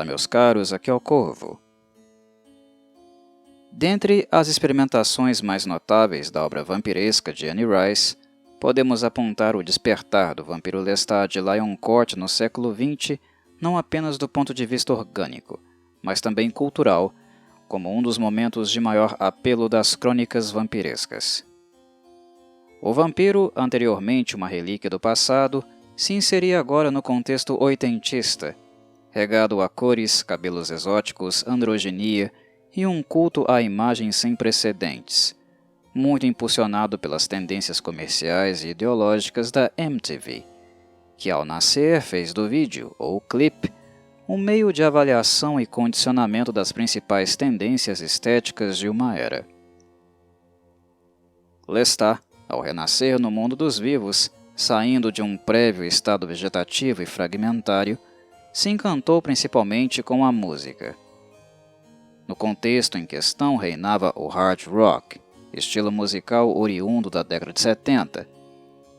Olá, meus caros, aqui é o Corvo. Dentre as experimentações mais notáveis da obra vampiresca de Anne Rice, podemos apontar o despertar do vampiro Lestat de Lyon Court no século XX, não apenas do ponto de vista orgânico, mas também cultural, como um dos momentos de maior apelo das crônicas vampirescas. O vampiro, anteriormente uma relíquia do passado, se inseria agora no contexto oitentista, regado a cores, cabelos exóticos, androginia e um culto à imagem sem precedentes, muito impulsionado pelas tendências comerciais e ideológicas da MTV, que ao nascer fez do vídeo, ou clipe, um meio de avaliação e condicionamento das principais tendências estéticas de uma era. Lestat, ao renascer no mundo dos vivos, saindo de um prévio estado vegetativo e fragmentário, se encantou principalmente com a música. No contexto em questão reinava o hard rock, estilo musical oriundo da década de 70,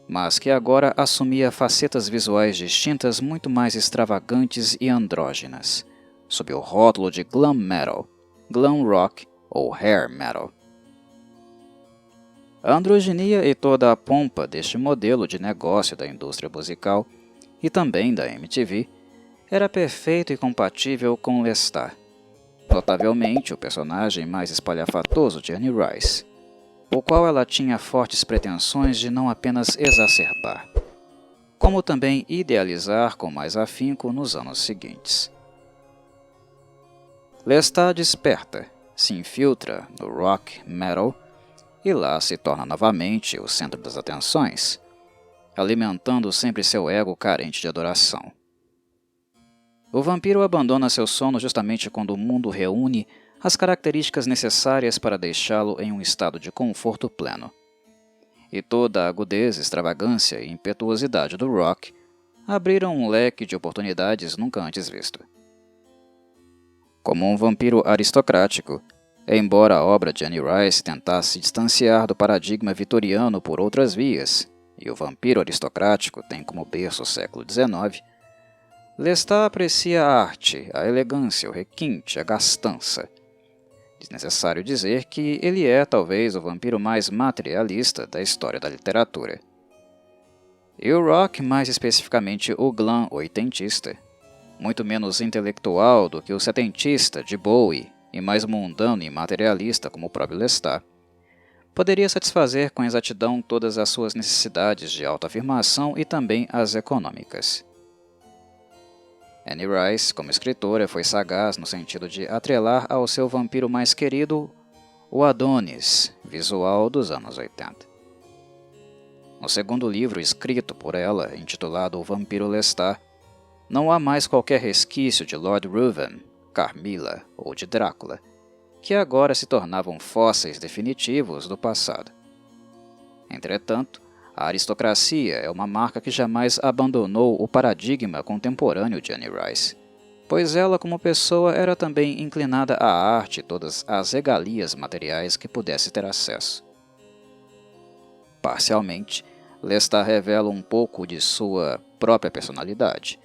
mas que agora assumia facetas visuais distintas muito mais extravagantes e andrógenas, sob o rótulo de glam metal, glam rock ou hair metal. A androginia e toda a pompa deste modelo de negócio da indústria musical e também da MTV era perfeito e compatível com Lestat, notavelmente o personagem mais espalhafatoso de Anne Rice, o qual ela tinha fortes pretensões de não apenas exacerbar, como também idealizar com mais afinco nos anos seguintes. Lestat desperta, se infiltra no rock metal e lá se torna novamente o centro das atenções, alimentando sempre seu ego carente de adoração. O vampiro abandona seu sono justamente quando o mundo reúne as características necessárias para deixá-lo em um estado de conforto pleno. E toda a agudez, extravagância e impetuosidade do rock abriram um leque de oportunidades nunca antes visto. Como um vampiro aristocrático, embora a obra de Anne Rice tentasse se distanciar do paradigma vitoriano por outras vias, e o vampiro aristocrático tem como berço o século XIX, Lestat aprecia a arte, a elegância, o requinte, a gastança. Desnecessário dizer que ele é talvez o vampiro mais materialista da história da literatura. E o rock, mais especificamente o glam oitentista, muito menos intelectual do que o setentista de Bowie e mais mundano e materialista como o próprio Lestat, poderia satisfazer com exatidão todas as suas necessidades de autoafirmação e também as econômicas. Anne Rice, como escritora, foi sagaz no sentido de atrelar ao seu vampiro mais querido o Adonis, visual dos anos 80. No segundo livro escrito por ela, intitulado O Vampiro Lestat, não há mais qualquer resquício de Lord Ruthven, Carmilla ou de Drácula, que agora se tornavam fósseis definitivos do passado. Entretanto, a aristocracia é uma marca que jamais abandonou o paradigma contemporâneo de Anne Rice, pois ela, como pessoa, era também inclinada à arte e todas as regalias materiais que pudesse ter acesso. Parcialmente, Lestat revela um pouco de sua própria personalidade,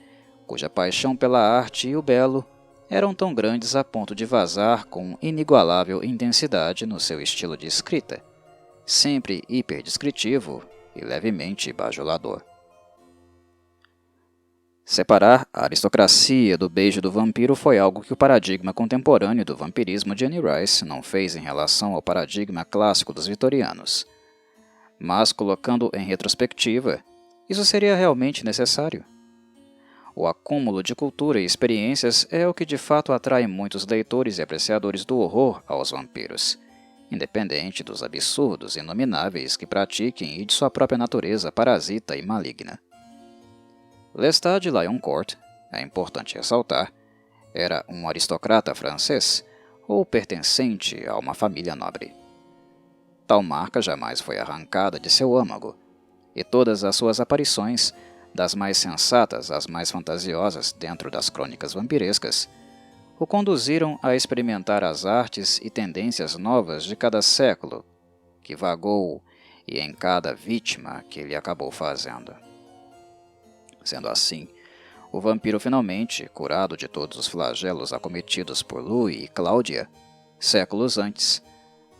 cuja paixão pela arte e o belo eram tão grandes a ponto de vazar com inigualável intensidade no seu estilo de escrita, sempre hiperdescritivo e levemente bajulador. Separar a aristocracia do beijo do vampiro foi algo que o paradigma contemporâneo do vampirismo de Anne Rice não fez em relação ao paradigma clássico dos vitorianos. Mas, colocando em retrospectiva, isso seria realmente necessário. O acúmulo de cultura e experiências é o que de fato atrai muitos leitores e apreciadores do horror aos vampiros, independente dos absurdos inomináveis que pratiquem e de sua própria natureza parasita e maligna. Lestat de Lyon Court, é importante ressaltar, era um aristocrata francês ou pertencente a uma família nobre. Tal marca jamais foi arrancada de seu âmago, e todas as suas aparições, das mais sensatas às mais fantasiosas dentro das crônicas vampirescas, o conduziram a experimentar as artes e tendências novas de cada século que vagou e em cada vítima que ele acabou fazendo. Sendo assim, o vampiro finalmente, curado de todos os flagelos acometidos por Louis e Claudia, séculos antes,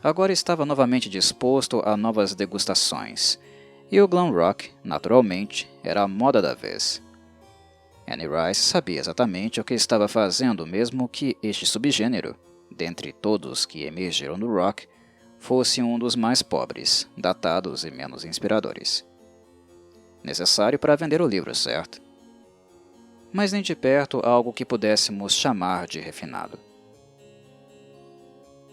agora estava novamente disposto a novas degustações, e o glam rock, naturalmente, era a moda da vez. Annie Rice sabia exatamente o que estava fazendo, mesmo que este subgênero, dentre todos que emergiram do rock, fosse um dos mais pobres, datados e menos inspiradores. Necessário para vender o livro, certo? Mas nem de perto algo que pudéssemos chamar de refinado.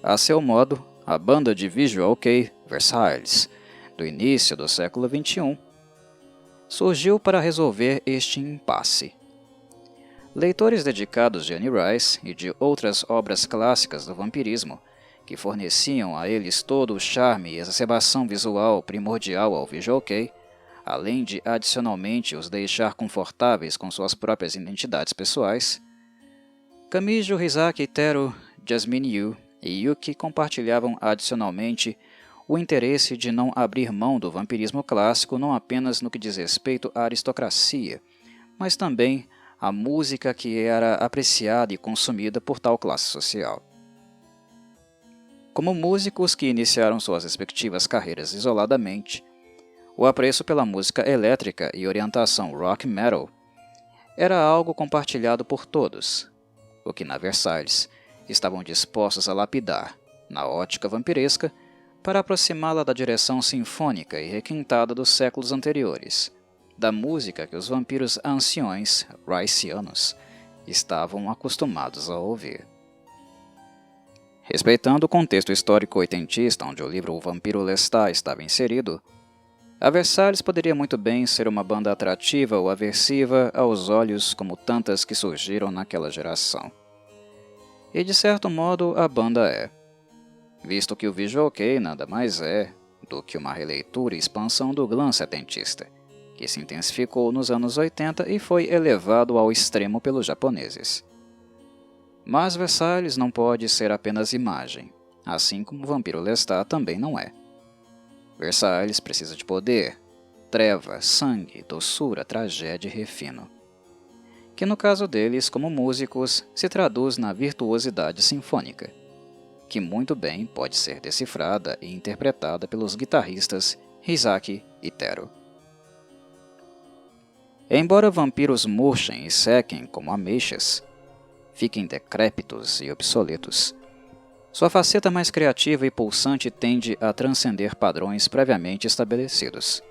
A seu modo, a banda de visual kei Versailles, do início do século XXI, surgiu para resolver este impasse. Leitores dedicados de Annie Rice e de outras obras clássicas do vampirismo, que forneciam a eles todo o charme e exacerbação visual primordial ao visual kei, além de adicionalmente os deixar confortáveis com suas próprias identidades pessoais, Kamijo Hisaki Teru, Jasmine Yu e Yuki compartilhavam adicionalmente o interesse de não abrir mão do vampirismo clássico não apenas no que diz respeito à aristocracia, mas também à música que era apreciada e consumida por tal classe social. Como músicos que iniciaram suas respectivas carreiras isoladamente, o apreço pela música elétrica e orientação rock metal era algo compartilhado por todos, o que na Versailles estavam dispostos a lapidar, na ótica vampiresca, para aproximá-la da direção sinfônica e requintada dos séculos anteriores, da música que os vampiros anciões, Riceanos, estavam acostumados a ouvir. Respeitando o contexto histórico oitentista onde o livro O Vampiro Lestat estava inserido, a Versailles poderia muito bem ser uma banda atrativa ou aversiva aos olhos como tantas que surgiram naquela geração. E de certo modo a banda é, visto que o visual kei nada mais é do que uma releitura e expansão do glam setentista, que se intensificou nos anos 80 e foi elevado ao extremo pelos japoneses. Mas Versailles não pode ser apenas imagem, assim como o Vampiro Lestat também não é. Versailles precisa de poder, treva, sangue, doçura, tragédia e refino, que no caso deles, como músicos, se traduz na virtuosidade sinfônica, que muito bem pode ser decifrada e interpretada pelos guitarristas Hisaki e Teru. Embora vampiros murchem e sequem como ameixas, fiquem decrépitos e obsoletos, sua faceta mais criativa e pulsante tende a transcender padrões previamente estabelecidos.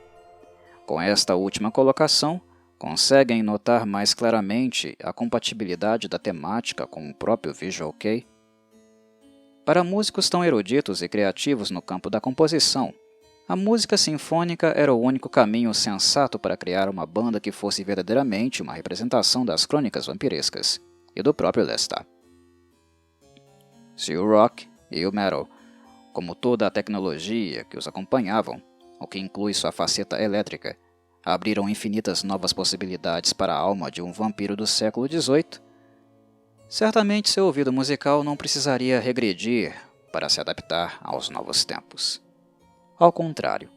Com esta última colocação, conseguem notar mais claramente a compatibilidade da temática com o próprio visual kei? Para músicos tão eruditos e criativos no campo da composição, a música sinfônica era o único caminho sensato para criar uma banda que fosse verdadeiramente uma representação das crônicas vampirescas e do próprio Lestat. Se o rock e o metal, como toda a tecnologia que os acompanhavam, o que inclui sua faceta elétrica, abriram infinitas novas possibilidades para a alma de um vampiro do século XVIII, certamente seu ouvido musical não precisaria regredir para se adaptar aos novos tempos. Ao contrário,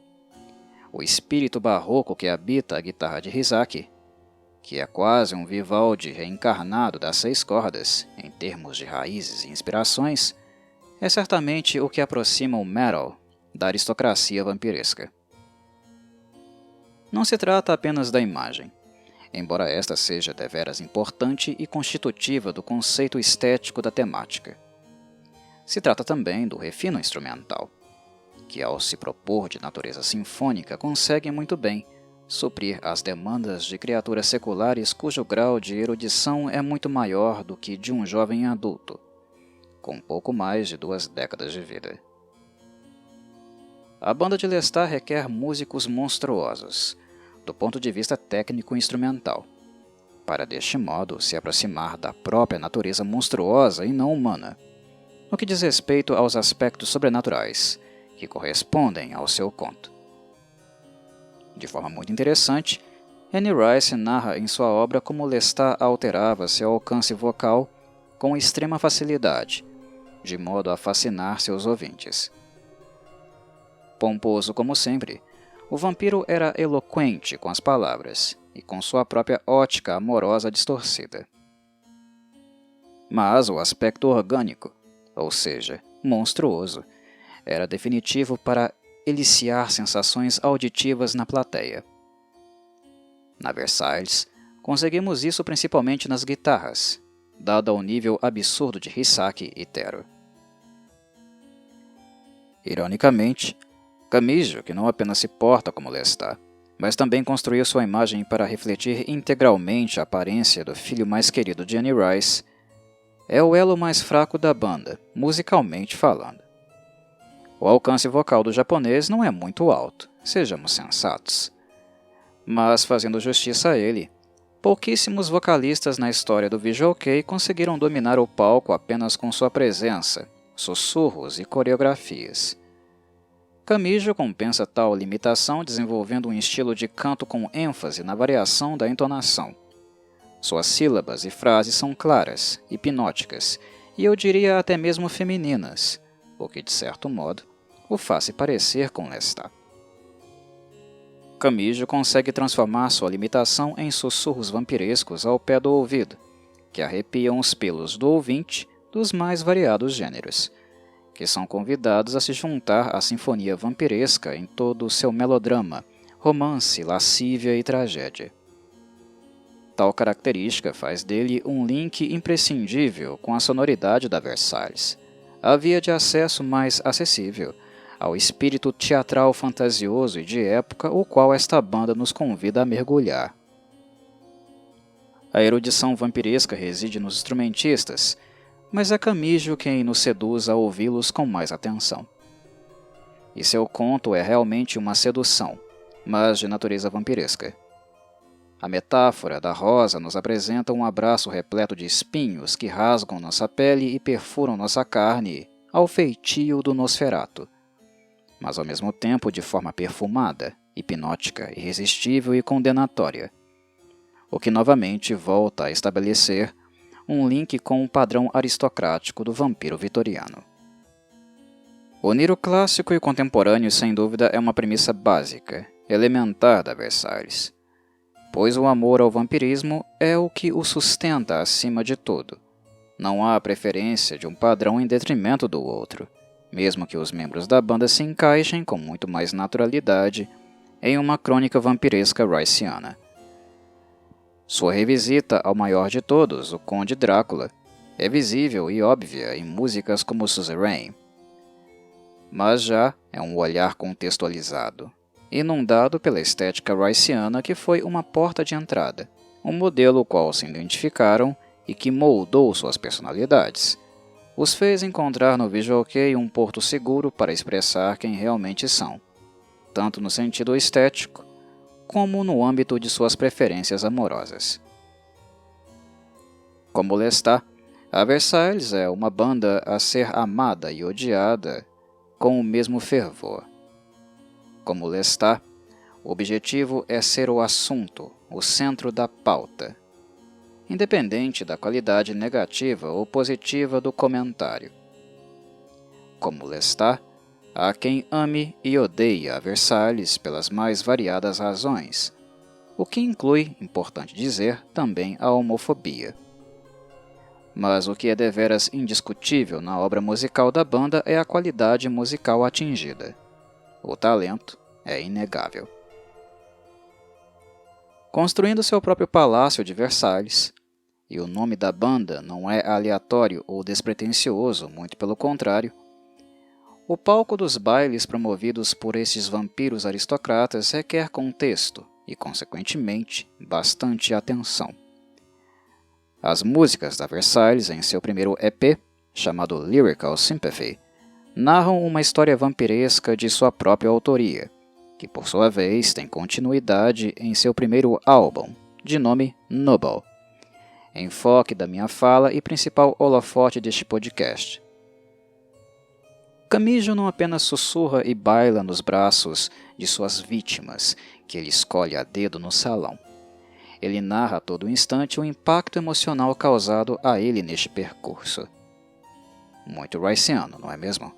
o espírito barroco que habita a guitarra de Hisaki, que é quase um Vivaldi reencarnado das 6 cordas, em termos de raízes e inspirações, é certamente o que aproxima o metal da aristocracia vampiresca. Não se trata apenas da imagem, embora esta seja deveras importante e constitutiva do conceito estético da temática. Se trata também do refino instrumental, que ao se propor de natureza sinfônica consegue muito bem suprir as demandas de criaturas seculares cujo grau de erudição é muito maior do que de um jovem adulto, com pouco mais de 2 décadas de vida. A banda de Lestat requer músicos monstruosos, do ponto de vista técnico-instrumental, para deste modo se aproximar da própria natureza monstruosa e não humana, no que diz respeito aos aspectos sobrenaturais, que correspondem ao seu conto. De forma muito interessante, Annie Rice narra em sua obra como Lestat alterava seu alcance vocal com extrema facilidade, de modo a fascinar seus ouvintes. Pomposo como sempre, o vampiro era eloquente com as palavras, e com sua própria ótica amorosa distorcida. Mas o aspecto orgânico, ou seja, monstruoso, era definitivo para eliciar sensações auditivas na plateia. Na Versailles, conseguimos isso principalmente nas guitarras, dado ao nível absurdo de Hisaki e Tero. Ironicamente, Camijo, que não apenas se porta como Lestat, mas também construiu sua imagem para refletir integralmente a aparência do filho mais querido de Annie Rice, é o elo mais fraco da banda, musicalmente falando. O alcance vocal do japonês não é muito alto, sejamos sensatos. Mas, fazendo justiça a ele, pouquíssimos vocalistas na história do Visual Kei conseguiram dominar o palco apenas com sua presença, sussurros e coreografias. Camijo compensa tal limitação desenvolvendo um estilo de canto com ênfase na variação da entonação. Suas sílabas e frases são claras, hipnóticas, e eu diria até mesmo femininas, o que, de certo modo, o faz se parecer com Lestat. Camijo consegue transformar sua limitação em sussurros vampirescos ao pé do ouvido, que arrepiam os pelos do ouvinte dos mais variados gêneros, que são convidados a se juntar à sinfonia vampiresca em todo o seu melodrama, romance, lascívia e tragédia. Tal característica faz dele um link imprescindível com a sonoridade da Versailles, a via de acesso mais acessível ao espírito teatral fantasioso e de época o qual esta banda nos convida a mergulhar. A erudição vampiresca reside nos instrumentistas, mas é Camijo quem nos seduz a ouvi-los com mais atenção. E seu conto é realmente uma sedução, mas de natureza vampiresca. A metáfora da rosa nos apresenta um abraço repleto de espinhos que rasgam nossa pele e perfuram nossa carne ao feitio do Nosferatu, mas ao mesmo tempo de forma perfumada, hipnótica, irresistível e condenatória, o que novamente volta a estabelecer um link com o padrão aristocrático do vampiro vitoriano. Unir o clássico e o contemporâneo, sem dúvida, é uma premissa básica, elementar da Versailles, pois o amor ao vampirismo é o que o sustenta acima de tudo. Não há preferência de um padrão em detrimento do outro, mesmo que os membros da banda se encaixem com muito mais naturalidade em uma crônica vampiresca riceana. Sua revisita ao maior de todos, o Conde Drácula, é visível e óbvia em músicas como Suzerain, mas já é um olhar contextualizado, inundado pela estética riceana que foi uma porta de entrada, um modelo ao qual se identificaram e que moldou suas personalidades. Os fez encontrar no Visual Kei um porto seguro para expressar quem realmente são, tanto no sentido estético, como no âmbito de suas preferências amorosas. Como Lestat, a Versailles é uma banda a ser amada e odiada com o mesmo fervor. Como Lestat, o objetivo é ser o assunto, o centro da pauta, independente da qualidade negativa ou positiva do comentário. Como Lestat, há quem ame e odeie a Versailles pelas mais variadas razões, o que inclui, importante dizer, também a homofobia. Mas o que é deveras indiscutível na obra musical da banda é a qualidade musical atingida. O talento é inegável. Construindo seu próprio palácio de Versalhes, e o nome da banda não é aleatório ou despretensioso, muito pelo contrário, o palco dos bailes promovidos por esses vampiros aristocratas requer contexto e, consequentemente, bastante atenção. As músicas da Versailles, em seu primeiro EP, chamado Lyrical Sympathy, narram uma história vampiresca de sua própria autoria, que por sua vez tem continuidade em seu primeiro álbum, de nome Noble, enfoque da minha fala e principal holofote deste podcast. Camijo não apenas sussurra e baila nos braços de suas vítimas, que ele escolhe a dedo no salão. Ele narra a todo instante o impacto emocional causado a ele neste percurso. Muito riceano, não é mesmo?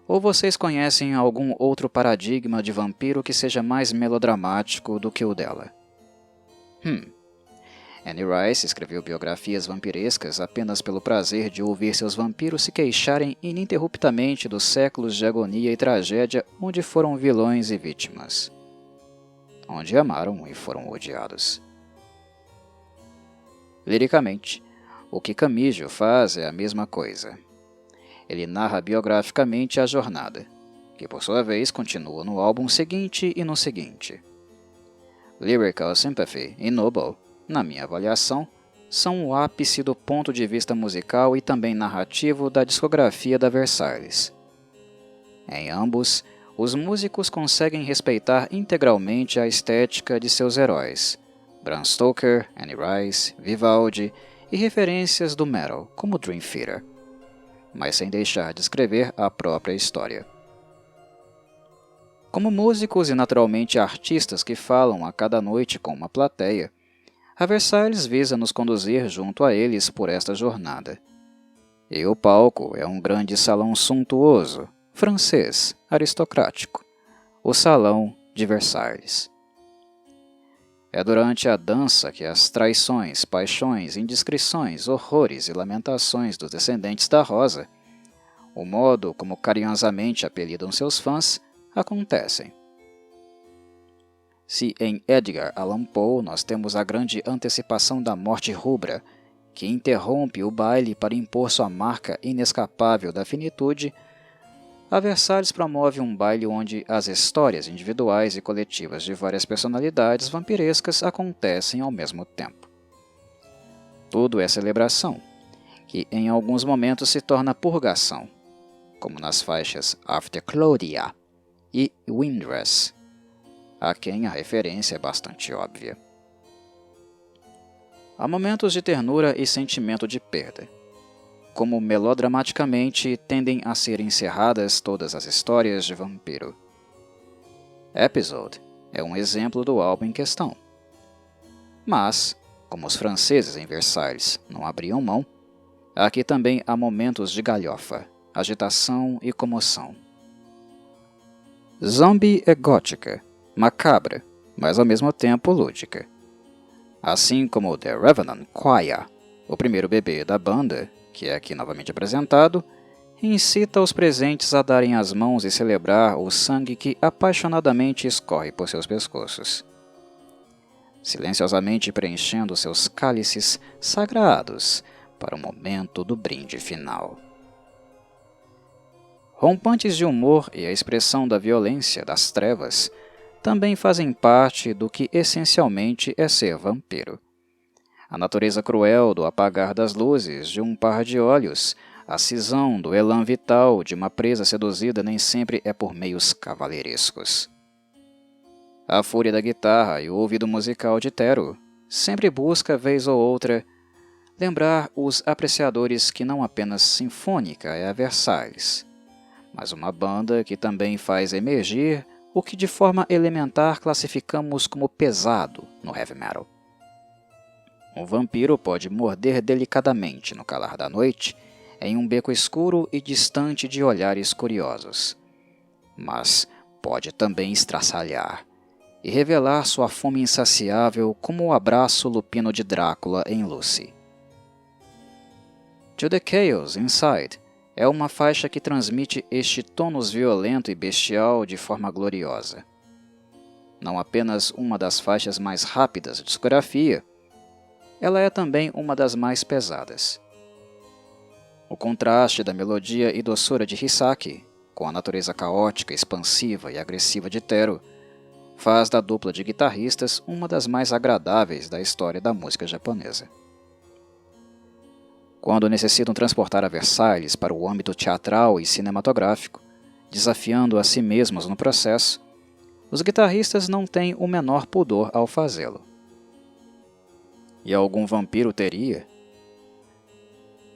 Ou vocês conhecem algum outro paradigma de vampiro que seja mais melodramático do que o dela? Anne Rice escreveu biografias vampirescas apenas pelo prazer de ouvir seus vampiros se queixarem ininterruptamente dos séculos de agonia e tragédia onde foram vilões e vítimas, onde amaram e foram odiados. Liricamente, o que Camijo faz é a mesma coisa. Ele narra biograficamente a jornada, que por sua vez continua no álbum seguinte e no seguinte. Lyrical Sympathy e Noble, na minha avaliação, são o ápice do ponto de vista musical e também narrativo da discografia da Versailles. Em ambos, os músicos conseguem respeitar integralmente a estética de seus heróis, Bram Stoker, Anne Rice, Vivaldi e referências do metal, como Dream Theater, mas sem deixar de escrever a própria história. Como músicos e naturalmente artistas que falam a cada noite com uma plateia, a Versailles visa nos conduzir junto a eles por esta jornada. E o palco é um grande salão suntuoso, francês, aristocrático, o Salão de Versailles. É durante a dança que as traições, paixões, indiscrições, horrores e lamentações dos descendentes da Rosa, o modo como carinhosamente apelidam seus fãs, acontecem. Se em Edgar Allan Poe nós temos a grande antecipação da morte rubra, que interrompe o baile para impor sua marca inescapável da finitude, a Versailles promove um baile onde as histórias individuais e coletivas de várias personalidades vampirescas acontecem ao mesmo tempo. Tudo é celebração, que em alguns momentos se torna purgação, como nas faixas After Claudia e Windress, a quem a referência é bastante óbvia. Há momentos de ternura e sentimento de perda. Como melodramaticamente tendem a ser encerradas todas as histórias de vampiro. Episode é um exemplo do álbum em questão. Mas, como os franceses em Versailles não abriam mão, aqui também há momentos de galhofa, agitação e comoção. Zombie é gótica, macabra, mas ao mesmo tempo lúdica. Assim como The Revenant Choir, o primeiro bebê da banda, que é aqui novamente apresentado, incita os presentes a darem as mãos e celebrar o sangue que apaixonadamente escorre por seus pescoços, silenciosamente preenchendo seus cálices sagrados para o momento do brinde final. Rompantes de humor e a expressão da violência das trevas também fazem parte do que essencialmente é ser vampiro. A natureza cruel do apagar das luzes de um par de olhos, a cisão do elan vital de uma presa seduzida nem sempre é por meios cavalheirescos. A fúria da guitarra e o ouvido musical de Tero sempre busca, vez ou outra, lembrar os apreciadores que não apenas sinfônica é a Versailles, mas uma banda que também faz emergir o que de forma elementar classificamos como pesado no heavy metal. Um vampiro pode morder delicadamente no calar da noite, em um beco escuro e distante de olhares curiosos. Mas pode também estraçalhar e revelar sua fome insaciável como o abraço lupino de Drácula em Lucy. To the Chaos Inside é uma faixa que transmite este tônus violento e bestial de forma gloriosa. Não apenas uma das faixas mais rápidas da discografia, ela é também uma das mais pesadas. O contraste da melodia e doçura de Hisaki, com a natureza caótica, expansiva e agressiva de Tero, faz da dupla de guitarristas uma das mais agradáveis da história da música japonesa. Quando necessitam transportar a Versailles para o âmbito teatral e cinematográfico, desafiando a si mesmos no processo, os guitarristas não têm o menor pudor ao fazê-lo. E algum vampiro teria?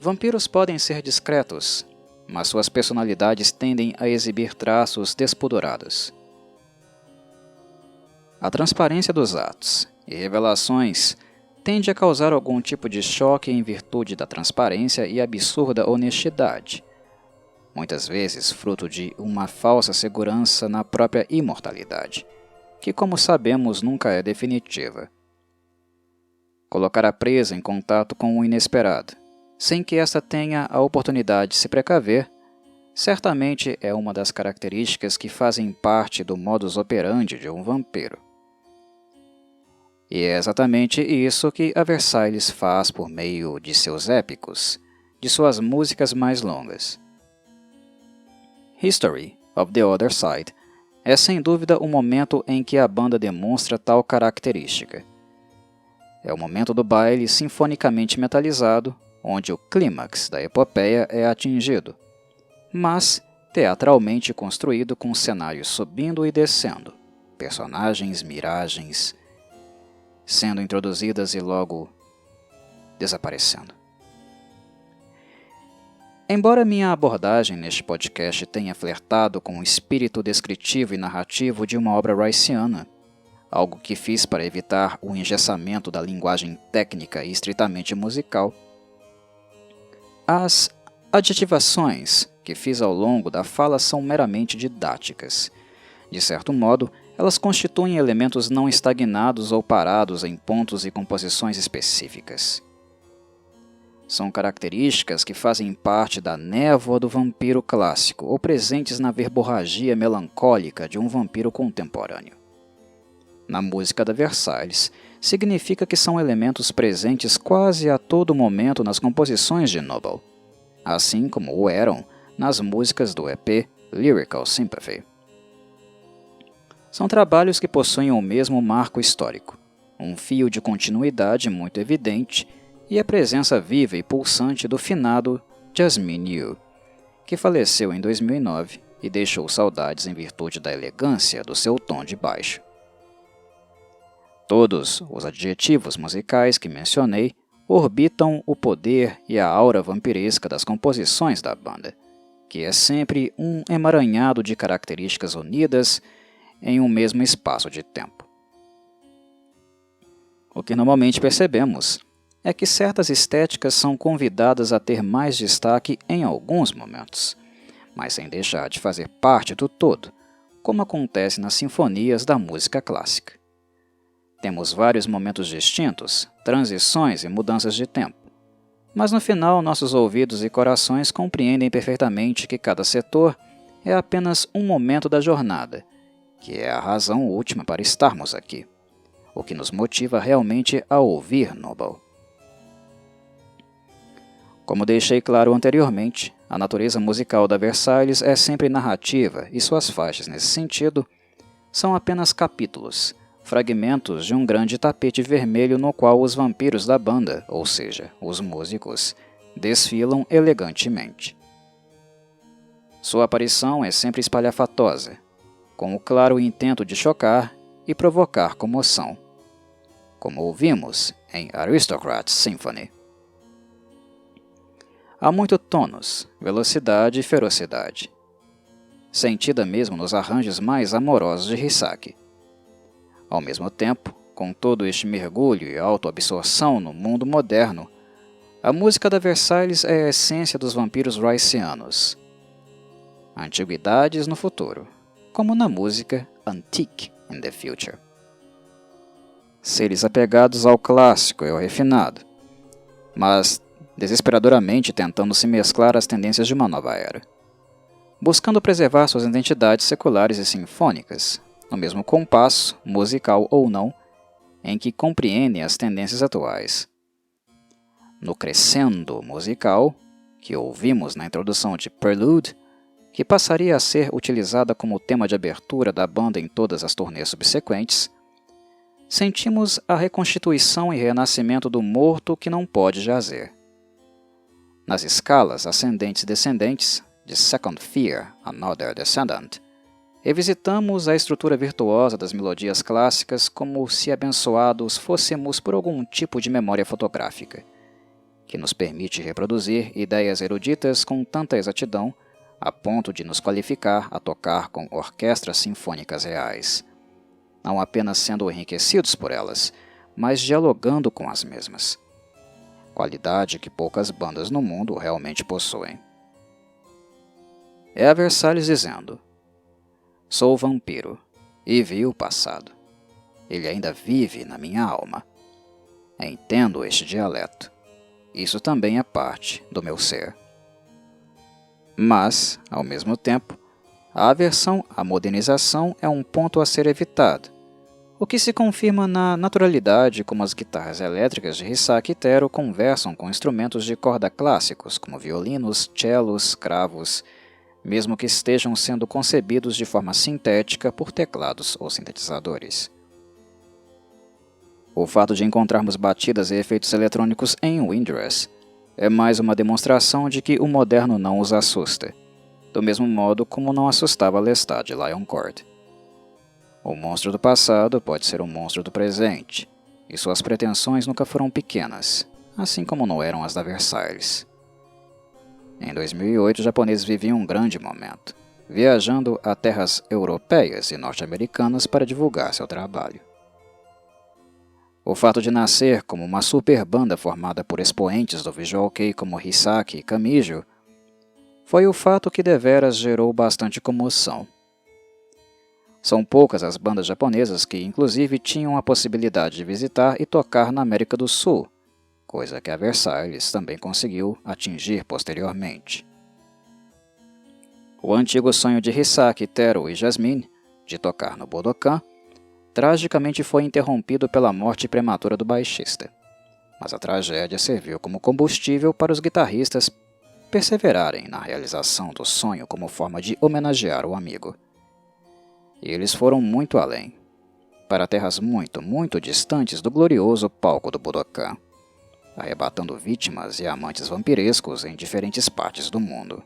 Vampiros podem ser discretos, mas suas personalidades tendem a exibir traços despudorados. A transparência dos atos e revelações tende a causar algum tipo de choque em virtude da transparência e absurda honestidade, muitas vezes fruto de uma falsa segurança na própria imortalidade, que, como sabemos, nunca é definitiva. colocar a presa em contato com o inesperado, sem que esta tenha a oportunidade de se precaver, certamente é uma das características que fazem parte do modus operandi de um vampiro. E é exatamente isso que a Versailles faz por meio de seus épicos, de suas músicas mais longas. History of the Other Side é sem dúvida o momento em que a banda demonstra tal característica. É o momento do baile sinfonicamente metalizado, onde o clímax da epopeia é atingido, mas teatralmente construído com cenários subindo e descendo, personagens, miragens, sendo introduzidas e logo desaparecendo. Embora minha abordagem neste podcast tenha flertado com o espírito descritivo e narrativo de uma obra riceana, algo que fiz para evitar o engessamento da linguagem técnica e estritamente musical, as adjetivações que fiz ao longo da fala são meramente didáticas. De certo modo, elas constituem elementos não estagnados ou parados em pontos e composições específicas. São características que fazem parte da névoa do vampiro clássico ou presentes na verborragia melancólica de um vampiro contemporâneo. Na música da Versailles, significa que são elementos presentes quase a todo momento nas composições de Noble, assim como o eram nas músicas do EP Lyrical Sympathy. São trabalhos que possuem o mesmo marco histórico, um fio de continuidade muito evidente e a presença viva e pulsante do finado Jasmine Yu, que faleceu em 2009 e deixou saudades em virtude da elegância do seu tom de baixo. Todos os adjetivos musicais que mencionei orbitam o poder e a aura vampiresca das composições da banda, que é sempre um emaranhado de características unidas em um mesmo espaço de tempo. O que normalmente percebemos é que certas estéticas são convidadas a ter mais destaque em alguns momentos, mas sem deixar de fazer parte do todo, como acontece nas sinfonias da música clássica. Temos vários momentos distintos, transições e mudanças de tempo, mas no final nossos ouvidos e corações compreendem perfeitamente que cada setor é apenas um momento da jornada, que é a razão última para estarmos aqui, o que nos motiva realmente a ouvir Noble. Como deixei claro anteriormente, a natureza musical da Versailles é sempre narrativa e suas faixas, nesse sentido, são apenas capítulos, fragmentos de um grande tapete vermelho no qual os vampiros da banda, ou seja, os músicos, desfilam elegantemente. Sua aparição é sempre espalhafatosa, com o claro intento de chocar e provocar comoção, como ouvimos em Aristocrats Symphony. Há muito tônus, velocidade e ferocidade, sentida mesmo nos arranjos mais amorosos de Hisaki. Ao mesmo tempo, com todo este mergulho e autoabsorção no mundo moderno, a música da Versailles é a essência dos vampiros riceanos. Antiguidades no futuro, como na música Antique in the Future. Seres apegados ao clássico e ao refinado, mas desesperadoramente tentando se mesclar às tendências de uma nova era, buscando preservar suas identidades seculares e sinfônicas, no mesmo compasso, musical ou não, em que compreendem as tendências atuais. No crescendo musical, que ouvimos na introdução de Prelude, que passaria a ser utilizada como tema de abertura da banda em todas as turnês subsequentes, sentimos a reconstituição e renascimento do morto que não pode jazer. Nas escalas ascendentes e descendentes, de Second Fear, Another Descendant, revisitamos a estrutura virtuosa das melodias clássicas como se abençoados fôssemos por algum tipo de memória fotográfica, que nos permite reproduzir ideias eruditas com tanta exatidão a ponto de nos qualificar a tocar com orquestras sinfônicas reais, não apenas sendo enriquecidos por elas, mas dialogando com as mesmas. Qualidade que poucas bandas no mundo realmente possuem. É a Versailles dizendo: sou vampiro, e vi o passado. Ele ainda vive na minha alma. Entendo este dialeto. Isso também é parte do meu ser. Mas, ao mesmo tempo, a aversão à modernização é um ponto a ser evitado, o que se confirma na naturalidade como as guitarras elétricas de Hisaki Tero conversam com instrumentos de corda clássicos, como violinos, cellos, cravos, mesmo que estejam sendo concebidos de forma sintética por teclados ou sintetizadores. O fato de encontrarmos batidas e efeitos eletrônicos em Windrest é mais uma demonstração de que o moderno não os assusta, do mesmo modo como não assustava Lestat de Lioncourt. O monstro do passado pode ser um monstro do presente, e suas pretensões nunca foram pequenas, assim como não eram as da Versailles. Em 2008, os japoneses viviam um grande momento, viajando a terras europeias e norte-americanas para divulgar seu trabalho. O fato de nascer como uma super banda formada por expoentes do visual kei como Hisaki e Kamijo foi o fato que deveras gerou bastante comoção. São poucas as bandas japonesas que, inclusive, tinham a possibilidade de visitar e tocar na América do Sul, coisa que a Versailles também conseguiu atingir posteriormente. O antigo sonho de Hisaki, Tero e Jasmine, de tocar no Budokan, tragicamente foi interrompido pela morte prematura do baixista, mas a tragédia serviu como combustível para os guitarristas perseverarem na realização do sonho como forma de homenagear o amigo. E eles foram muito além, para terras muito, muito distantes do glorioso palco do Budokan, arrebatando vítimas e amantes vampirescos em diferentes partes do mundo.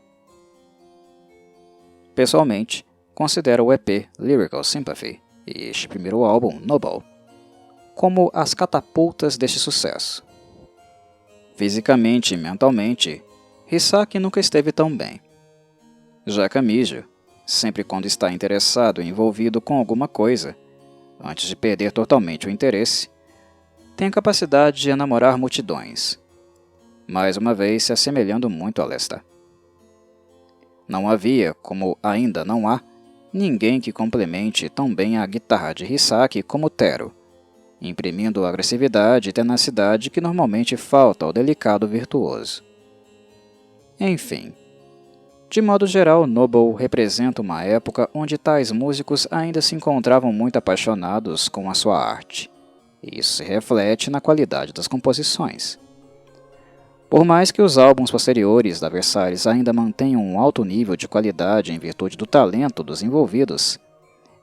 Pessoalmente, considero o EP Lyrical Sympathy e este primeiro álbum, Noble, como as catapultas deste sucesso. Fisicamente e mentalmente, Hisaki nunca esteve tão bem. Já Kamijo, sempre quando está interessado e envolvido com alguma coisa, antes de perder totalmente o interesse, tem a capacidade de enamorar multidões, mais uma vez se assemelhando muito a Lestat. Não havia, como ainda não há, ninguém que complemente tão bem a guitarra de Hisaki como Tero, imprimindo a agressividade e tenacidade que normalmente falta ao delicado virtuoso. Enfim, de modo geral, Noble representa uma época onde tais músicos ainda se encontravam muito apaixonados com a sua arte, e isso se reflete na qualidade das composições. Por mais que os álbuns posteriores da Versailles ainda mantenham um alto nível de qualidade em virtude do talento dos envolvidos,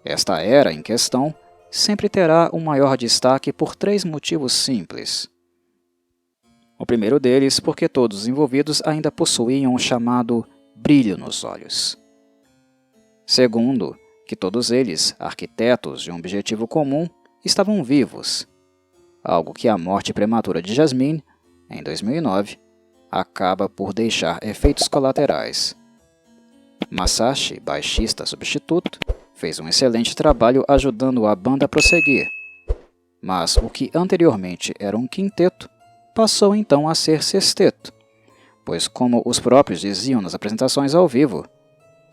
esta era em questão sempre terá um maior destaque por 3 motivos simples. O primeiro deles porque todos os envolvidos ainda possuíam o chamado brilho nos olhos. Segundo, que todos eles, arquitetos de um objetivo comum, estavam vivos, algo que a morte prematura de Jasmine, em 2009, acaba por deixar efeitos colaterais. Masashi, baixista substituto, fez um excelente trabalho ajudando a banda a prosseguir, mas o que anteriormente era um quinteto passou então a ser sexteto, pois, como os próprios diziam nas apresentações ao vivo,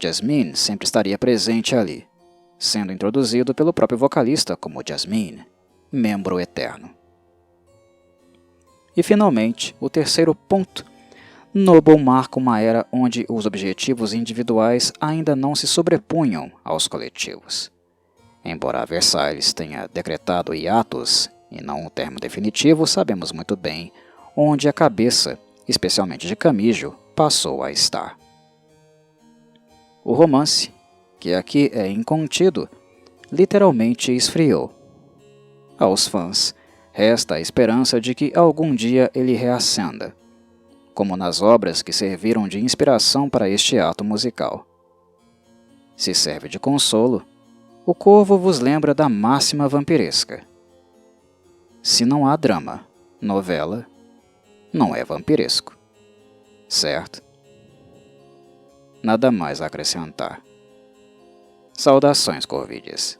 Jasmine sempre estaria presente ali, sendo introduzido pelo próprio vocalista como Jasmine, membro eterno. E finalmente, o terceiro ponto, Noble marca uma era onde os objetivos individuais ainda não se sobrepunham aos coletivos. Embora a Versailles tenha decretado hiatos e não um termo definitivo, sabemos muito bem onde a cabeça, especialmente de Kamijo, passou a estar. O romance, que aqui é incontido, literalmente esfriou. Aos fãs, resta a esperança de que algum dia ele reacenda, como nas obras que serviram de inspiração para este ato musical. Se serve de consolo, o Corvo vos lembra da máxima vampiresca. Se não há drama, novela, não é vampiresco. Certo? Nada mais a acrescentar. Saudações, Corvides.